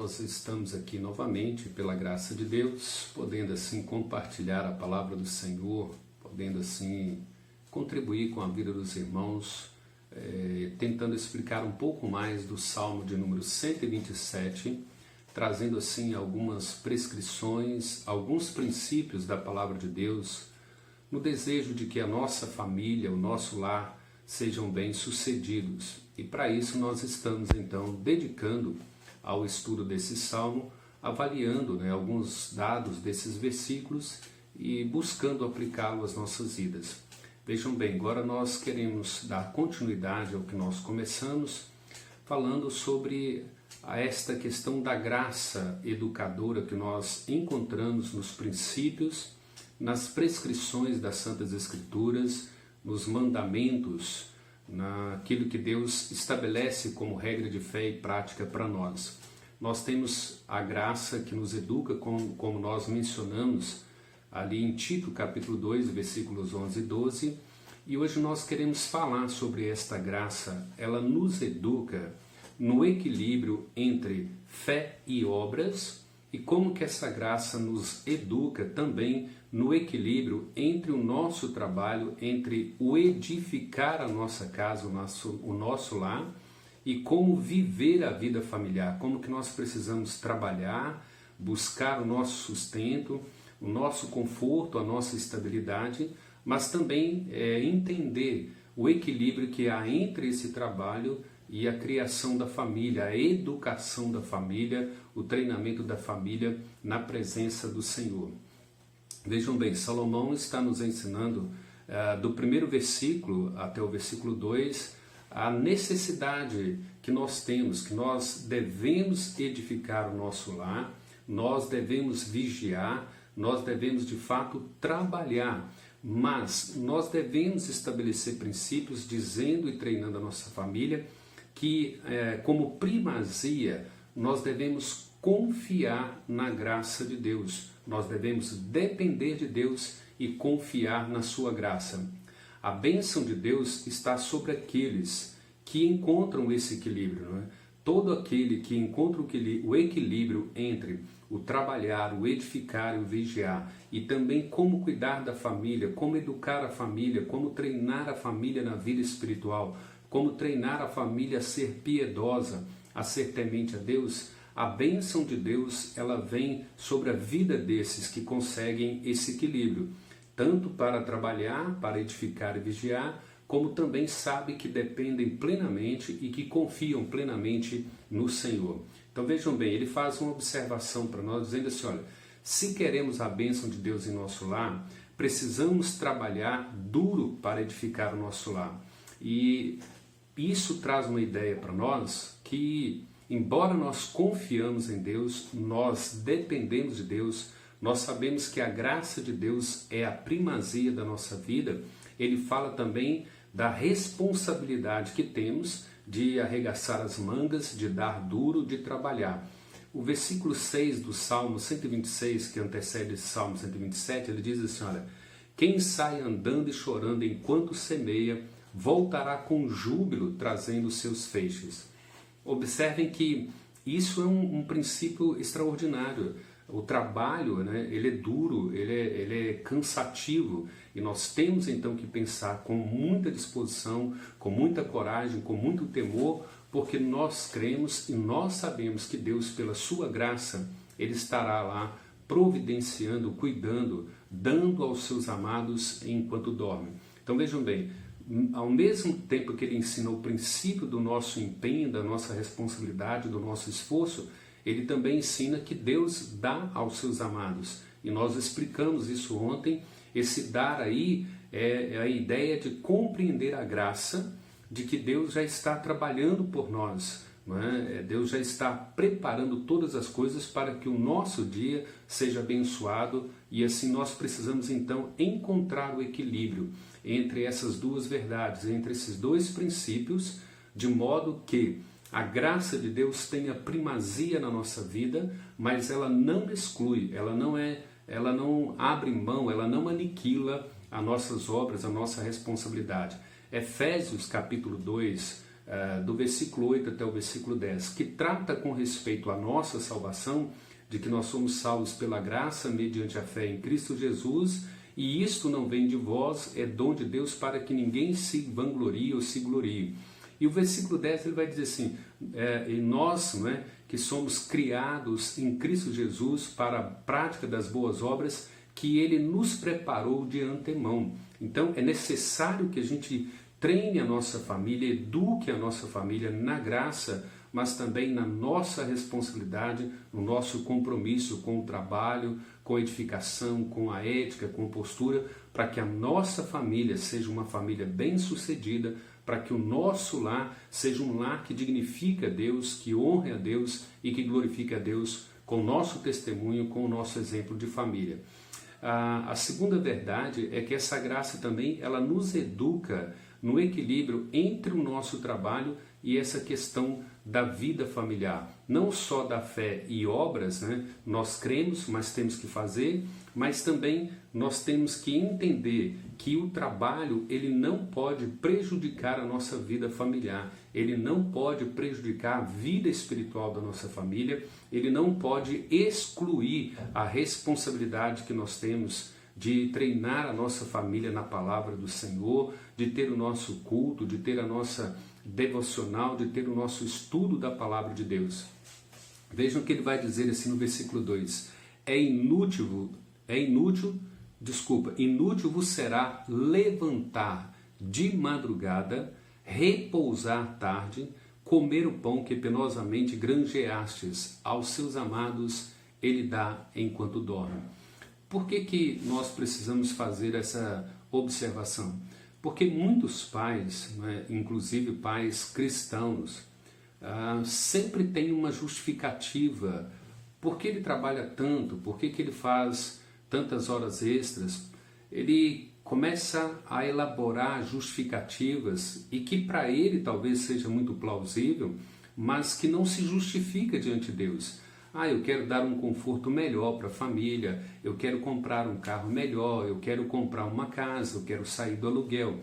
nós estamos aqui novamente, pela graça de Deus, podendo assim compartilhar a palavra do Senhor, podendo assim contribuir com a vida dos irmãos, tentando explicar um pouco mais do Salmo de número 127, trazendo assim algumas prescrições, alguns princípios da palavra de Deus, no desejo de que a nossa família, o nosso lar, sejam bem-sucedidos. E para isso nós estamos então dedicando ao estudo desse salmo, avaliando alguns dados desses versículos e buscando aplicá-lo às nossas vidas. Vejam bem, agora nós queremos dar continuidade ao que nós começamos, falando sobre esta questão da graça educadora que nós encontramos nos princípios, nas prescrições das Santas Escrituras, nos mandamentos, naquilo que Deus estabelece como regra de fé e prática para nós. Nós temos a graça que nos educa, como nós mencionamos ali em Tito capítulo 2, versículos 11 e 12, e hoje nós queremos falar sobre esta graça. Ela nos educa no equilíbrio entre fé e obras, e como que essa graça nos educa também no equilíbrio entre o nosso trabalho, entre o edificar a nossa casa, o nosso lar, e como viver a vida familiar, como que nós precisamos trabalhar, buscar o nosso sustento, o nosso conforto, a nossa estabilidade, mas também entender o equilíbrio que há entre esse trabalho e a criação da família, a educação da família, o treinamento da família na presença do Senhor. Vejam bem, Salomão está nos ensinando do primeiro versículo até o versículo 2 a necessidade que nós temos, que nós devemos edificar o nosso lar, nós devemos vigiar, nós devemos de fato trabalhar, mas nós devemos estabelecer princípios dizendo e treinando a nossa família que como primazia nós devemos confiar na graça de Deus. Nós devemos depender de Deus e confiar na sua graça. A bênção de Deus está sobre aqueles que encontram esse equilíbrio, não é? Todo aquele que encontra o equilíbrio entre o trabalhar, o edificar e o vigiar, e também como cuidar da família, como educar a família, como treinar a família na vida espiritual, como treinar a família a ser piedosa, a ser temente a Deus. A bênção de Deus, ela vem sobre a vida desses que conseguem esse equilíbrio, tanto para trabalhar, para edificar e vigiar, como também sabe que dependem plenamente e que confiam plenamente no Senhor. Então vejam bem, ele faz uma observação para nós, dizendo assim, olha, se queremos a bênção de Deus em nosso lar, precisamos trabalhar duro para edificar o nosso lar. E isso traz uma ideia para nós que, embora nós confiamos em Deus, nós dependemos de Deus, nós sabemos que a graça de Deus é a primazia da nossa vida, ele fala também da responsabilidade que temos de arregaçar as mangas, de dar duro, de trabalhar. O versículo 6 do Salmo 126, que antecede esse Salmo 127, ele diz assim, olha, quem sai andando e chorando enquanto semeia, voltará com júbilo trazendo os seus feixes. Observem que isso é um princípio extraordinário. O trabalho, ele é duro, ele é cansativo, e nós temos então que pensar com muita disposição, com muita coragem, com muito temor, porque nós cremos e nós sabemos que Deus, pela sua graça, Ele estará lá providenciando, cuidando, dando aos seus amados enquanto dormem. Então vejam bem, ao mesmo tempo que ele ensina o princípio do nosso empenho, da nossa responsabilidade, do nosso esforço, ele também ensina que Deus dá aos seus amados. E nós explicamos isso ontem. Esse dar aí é a ideia de compreender a graça de que Deus já está trabalhando por nós. Não é? Deus já está preparando todas as coisas para que o nosso dia seja abençoado, e assim nós precisamos então encontrar o equilíbrio entre essas duas verdades, entre esses dois princípios, de modo que a graça de Deus tenha primazia na nossa vida, mas ela não exclui, ela não abre mão, ela não aniquila as nossas obras, a nossa responsabilidade. Efésios capítulo 2, do versículo 8 até o versículo 10, que trata com respeito à nossa salvação, de que nós somos salvos pela graça mediante a fé em Cristo Jesus, e isto não vem de vós, é dom de Deus, para que ninguém se vanglorie ou se glorie. E o versículo 10 ele vai dizer assim, e nós, não é, que somos criados em Cristo Jesus para a prática das boas obras que Ele nos preparou de antemão. Então é necessário que a gente treine a nossa família, eduque a nossa família na graça, mas também na nossa responsabilidade, no nosso compromisso com o trabalho, com a edificação, com a ética, com a postura, para que a nossa família seja uma família bem-sucedida, para que o nosso lar seja um lar que dignifique a Deus, que honre a Deus e que glorifique a Deus com o nosso testemunho, com o nosso exemplo de família. A segunda verdade é que essa graça também ela nos educa no equilíbrio entre o nosso trabalho e essa questão da vida familiar. Não só da fé e obras, né? Nós cremos, mas temos que fazer, mas também nós temos que entender que o trabalho ele não pode prejudicar a nossa vida familiar, ele não pode prejudicar a vida espiritual da nossa família, ele não pode excluir a responsabilidade que nós temos de treinar a nossa família na palavra do Senhor, de ter o nosso culto, de ter a nossa devocional, de ter o nosso estudo da palavra de Deus. Vejam o que ele vai dizer assim no versículo 2. Inútil vos será levantar de madrugada, repousar tarde, comer o pão que penosamente granjeastes aos seus amados, ele dá enquanto dorme. Por que nós precisamos fazer essa observação? Porque muitos pais, né, inclusive pais cristãos, sempre têm uma justificativa. Por que ele trabalha tanto? Por que ele faz tantas horas extras? Ele começa a elaborar justificativas e que para ele talvez seja muito plausível, mas que não se justifica diante de Deus. Eu quero dar um conforto melhor para a família, eu quero comprar um carro melhor, eu quero comprar uma casa, eu quero sair do aluguel.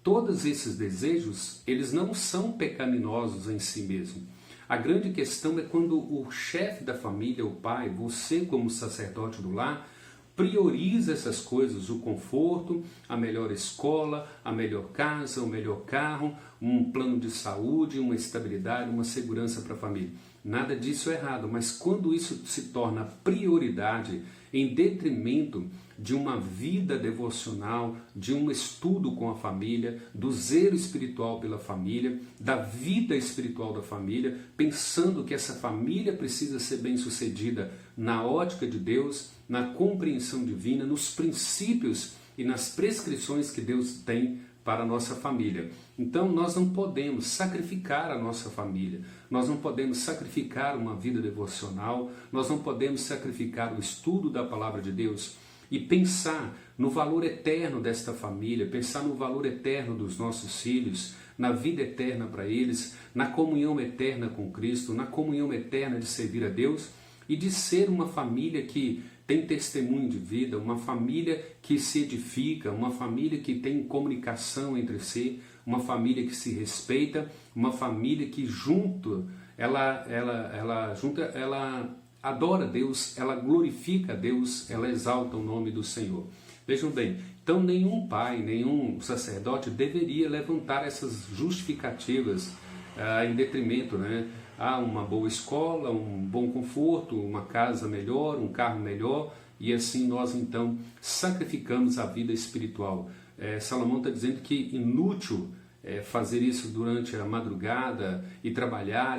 Todos esses desejos, eles não são pecaminosos em si mesmo. A grande questão é quando o chefe da família, o pai, você como sacerdote do lar, prioriza essas coisas, o conforto, a melhor escola, a melhor casa, o melhor carro, um plano de saúde, uma estabilidade, uma segurança para a família. Nada disso é errado, mas quando isso se torna prioridade em detrimento de uma vida devocional, de um estudo com a família, do zelo espiritual pela família, da vida espiritual da família, pensando que essa família precisa ser bem-sucedida na ótica de Deus, na compreensão divina, nos princípios e nas prescrições que Deus tem para a nossa família. Então nós não podemos sacrificar a nossa família, nós não podemos sacrificar uma vida devocional, nós não podemos sacrificar o estudo da palavra de Deus e pensar no valor eterno desta família, pensar no valor eterno dos nossos filhos, na vida eterna para eles, na comunhão eterna com Cristo, na comunhão eterna de servir a Deus e de ser uma família que tem testemunho de vida, uma família que se edifica, uma família que tem comunicação entre si, uma família que se respeita, uma família que ela adora a Deus, ela glorifica a Deus, ela exalta o nome do Senhor. Vejam bem, então nenhum pai, nenhum sacerdote deveria levantar essas justificativas em detrimento, né? Uma boa escola, um bom conforto, uma casa melhor, um carro melhor, e assim nós então sacrificamos a vida espiritual. Salomão está dizendo que inútil fazer isso durante a madrugada e trabalhar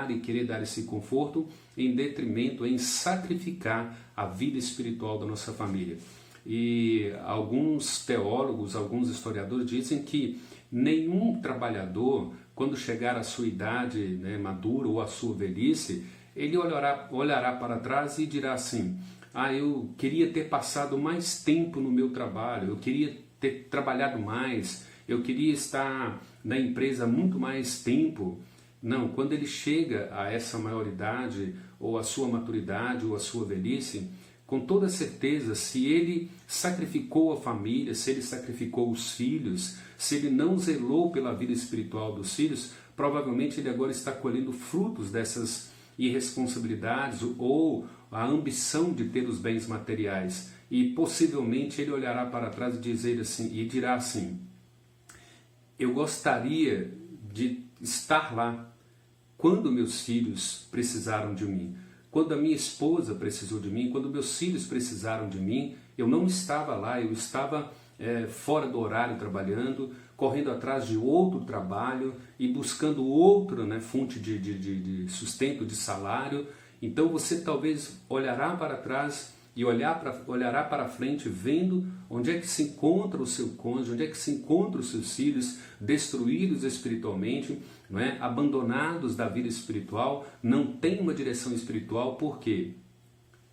e querer dar esse conforto em detrimento, em sacrificar a vida espiritual da nossa família. E alguns teólogos, alguns historiadores dizem que nenhum trabalhador, quando chegar à sua idade, né, madura ou à sua velhice, ele olhará para trás e dirá assim: eu queria ter passado mais tempo no meu trabalho, eu queria ter trabalhado mais, eu queria estar na empresa muito mais tempo. Não, quando ele chega a essa maioridade, ou a sua maturidade, ou a sua velhice, com toda certeza, se ele sacrificou a família, se ele sacrificou os filhos, se ele não zelou pela vida espiritual dos filhos, provavelmente ele agora está colhendo frutos dessas irresponsabilidades ou a ambição de ter os bens materiais. E possivelmente ele olhará para trás e dirá assim: eu gostaria de estar lá quando meus filhos precisaram de mim. Quando a minha esposa precisou de mim, quando meus filhos precisaram de mim, eu não estava lá, eu estava fora do horário trabalhando, correndo atrás de outro trabalho e buscando outra fonte de sustento, de salário. Então você talvez olhará para trás e olhará para frente vendo onde é que se encontra o seu cônjuge, onde é que se encontram os seus filhos destruídos espiritualmente, não é? Abandonados da vida espiritual, não tem uma direção espiritual, porque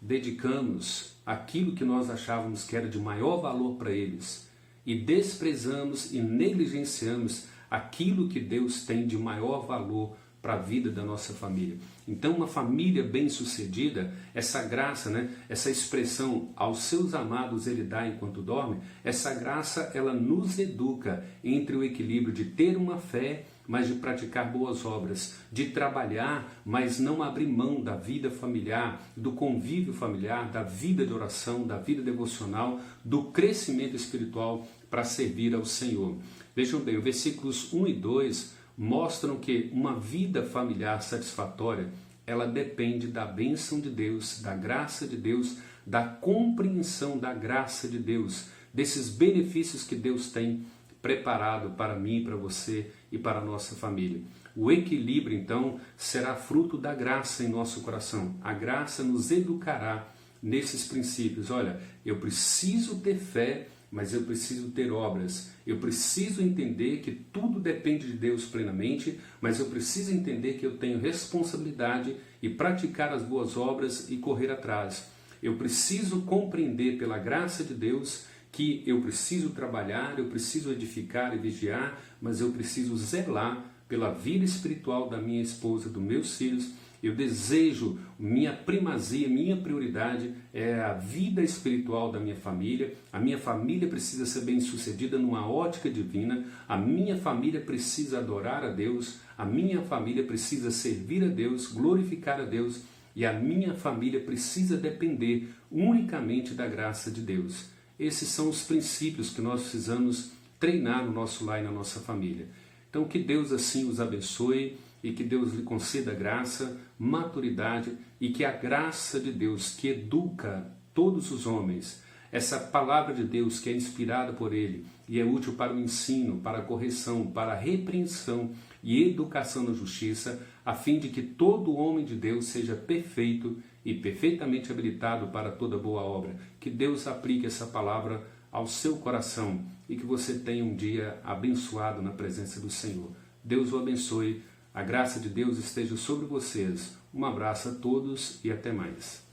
dedicamos aquilo que nós achávamos que era de maior valor para eles e desprezamos e negligenciamos aquilo que Deus tem de maior valor para a vida da nossa família. Então, uma família bem-sucedida, essa graça, essa expressão aos seus amados ele dá enquanto dorme, essa graça ela nos educa entre o equilíbrio de ter uma fé, mas de praticar boas obras, de trabalhar, mas não abrir mão da vida familiar, do convívio familiar, da vida de oração, da vida devocional, do crescimento espiritual para servir ao Senhor. Vejam bem, os versículos 1 e 2 mostram que uma vida familiar satisfatória, ela depende da bênção de Deus, da graça de Deus, da compreensão da graça de Deus, desses benefícios que Deus tem preparado para mim, para você e para a nossa família. O equilíbrio, então, será fruto da graça em nosso coração. A graça nos educará nesses princípios. Olha, eu preciso ter fé, mas eu preciso ter obras. Eu preciso entender que tudo depende de Deus plenamente, mas eu preciso entender que eu tenho responsabilidade e praticar as boas obras e correr atrás. Eu preciso compreender pela graça de Deus que eu preciso trabalhar, eu preciso edificar e vigiar, mas eu preciso zelar pela vida espiritual da minha esposa, dos meus filhos. Eu desejo, minha primazia, minha prioridade é a vida espiritual da minha família. A minha família precisa ser bem-sucedida numa ótica divina. A minha família precisa adorar a Deus. A minha família precisa servir a Deus, glorificar a Deus. E a minha família precisa depender unicamente da graça de Deus. Esses são os princípios que nós precisamos treinar no nosso lar e na nossa família. Então, que Deus assim os abençoe e que Deus lhe conceda graça, maturidade e que a graça de Deus que educa todos os homens, essa palavra de Deus que é inspirada por Ele e é útil para o ensino, para a correção, para a repreensão e educação na justiça, a fim de que todo homem de Deus seja perfeito e perfeitamente habilitado para toda boa obra. Que Deus aplique essa palavra ao seu coração e que você tenha um dia abençoado na presença do Senhor. Deus o abençoe. A graça de Deus esteja sobre vocês. Um abraço a todos e até mais.